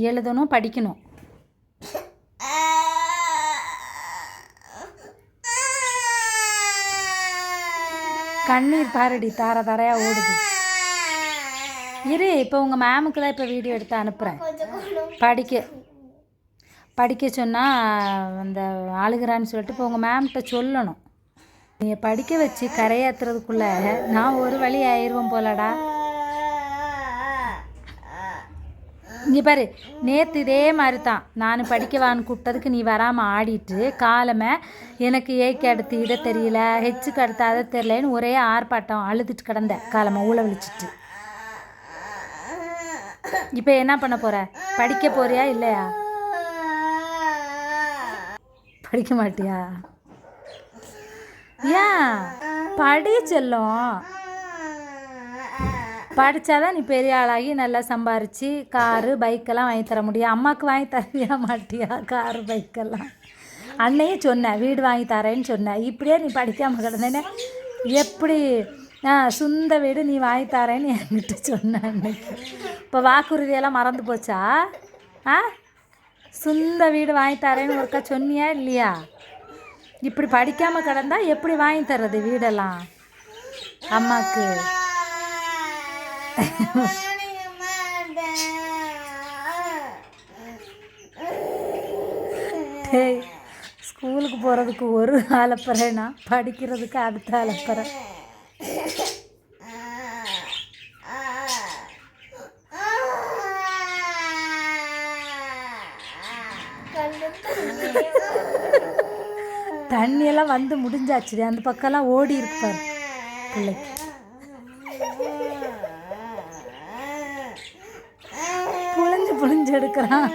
எழுதணும், படிக்கணும். கண்ணீர் பாருடி தார தாரையாக ஓடுது. இரு, இப்போ உங்கள் மேமுக்கு தான் இப்போ வீடியோ எடுத்து அனுப்புகிறேன். படிக்க சொன்னால் அந்த அழுகிறான்னு சொல்லிட்டு இப்போ உங்கள் மேம்கிட்ட சொல்லணும். நீங்கள் படிக்க வச்சு கரையாற்றுறதுக்குள்ளே நான் ஒரு வழி ஆயிடுவோம் போலடா. இங்கே பாரு, நேற்று இதே மாதிரி தான் நான் படிக்கவான்னு கூப்பிட்டதுக்கு நீ வராமல் ஆடிட்டு காலமே எனக்கு ஏக்கு அடுத்து இதை தெரியல, ஹெச்சுக்கு அடுத்து அதை தெரியலன்னு ஒரே ஆர்ப்பாட்டம் அழுதுட்டு கிடந்த காலமை ஊழ விழிச்சிட்டு. இப்போ என்ன பண்ண போகிற? படிக்க போறியா இல்லையா? படிக்க மாட்டியா? ஏன் படி செல்லும்? படித்தாதான் நீ பெரிய ஆளாகி நல்லா சம்பாரித்து காரு பைக்கெல்லாம் வாங்கி தர முடியும். அம்மாவுக்கு வாங்கி தரவியா மாட்டியா காரு பைக்கெல்லாம்? அன்னையும் சொன்னேன் வீடு வாங்கி தரேன்னு சொன்னேன். இப்படியே நீ படிக்காமல் கிடந்தேன்னு எப்படி சொந்த வீடு நீ வாங்கி தரேன்னு என்கிட்ட சொன்னேன் அன்னைக்கு. இப்போ வாக்குறுதியெல்லாம் மறந்து போச்சா? சொந்த வீடு வாங்கி தரேன்னு ஒருக்கா சொன்னியா இல்லையா? இப்படி படிக்காமல் கிடந்தா எப்படி வாங்கி தர்றது வீடெல்லாம் அம்மாவுக்கு? ஸ்கூலுக்கு போகிறதுக்கு ஒரு அலப்பறைனா படிக்கிறதுக்கு அடுத்த அலப்பறை. தண்ணியெல்லாம் வந்து முடிஞ்சாச்சு. அந்த பக்கம்லாம் ஓடி இருப்பார் பிள்ளைக்கு. புழிஞ்சு எடுக்கிறான்.